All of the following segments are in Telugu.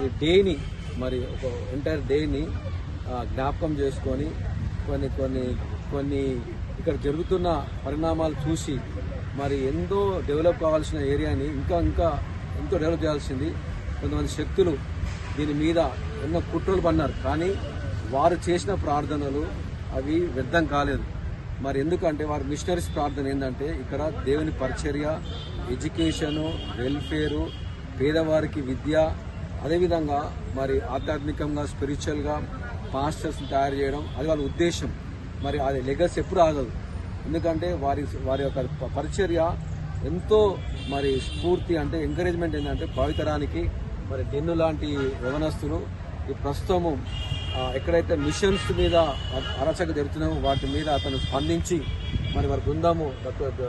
ఈ డేని మరి ఒక ఎంటైర్ డేని జ్ఞాపకం చేసుకొని కొన్ని కొన్ని కొన్ని ఇక్కడ జరుగుతున్న పరిణామాలు చూసి మరి ఎంతో డెవలప్ కావాల్సిన ఏరియాని ఇంకా ఇంకా ఎంతో డెవలప్ చేయాల్సింది. కొంతమంది శక్తులు దీని మీద ఎన్నో కుట్రలు పన్నారు, కానీ వారు చేసిన ప్రార్థనలు అవి వ్యర్థం కాలేదు. మరి ఎందుకంటే వారి మిషనరీస్ ప్రార్థన ఏంటంటే ఇక్కడ దేవుని పరిచర్య, ఎడ్యుకేషను, వెల్ఫేరు, పేదవారికి విద్య, అదేవిధంగా మరి ఆధ్యాత్మికంగా స్పిరిచువల్గా పాస్టర్స్ని తయారు చేయడం, అది వాళ్ళ ఉద్దేశం. మరి అది లెగసీ ఎప్పుడు ఆగదు. ఎందుకంటే వారి యొక్క పరిచర్య ఎంతో మరి స్ఫూర్తి, అంటే ఎంకరేజ్మెంట్ ఏంటంటే భావితరానికి మరి డెన్ను లాంటి యవనస్తులు ఈ ప్రస్తుతము ఎక్కడైతే మిషన్స్ మీద అరచక జరుగుతున్నామో వాటి మీద అతను స్పందించి మరి వారి బృందము డాక్టర్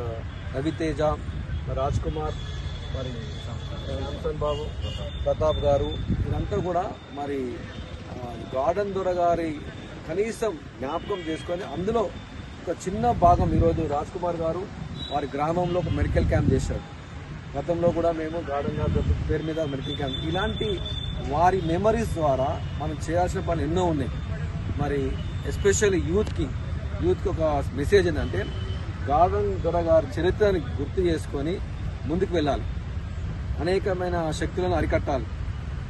రవితేజ, రాజ్ కుమార్, మరి హంసన్ బాబు, ప్రతాప్ గారు, ఇదంతా కూడా మరి గార్డెన్ దొర గారి కనీసం జ్ఞాపకం చేసుకొని అందులో ఒక చిన్న భాగం ఈరోజు రాజ్ కుమార్ గారు వారి గ్రామంలో ఒక మెడికల్ క్యాంప్ చేశారు. గతంలో కూడా మేము గార్డెన్ గారి పేరు మీద మెడికల్ క్యాంప్, ఇలాంటి వారి మెమరీస్ ద్వారా మనం చేయాల్సిన పనులు ఎన్నో ఉన్నాయి. మరి ఎస్పెషల్లీ యూత్కి ఒక మెసేజ్ ఏంటంటే గార్డెన్ దొర గారి చరిత్రని గుర్తు చేసుకొని ముందుకు వెళ్ళాలి, అనేకమైన శక్తులను అరికట్టాలి.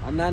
అన్నా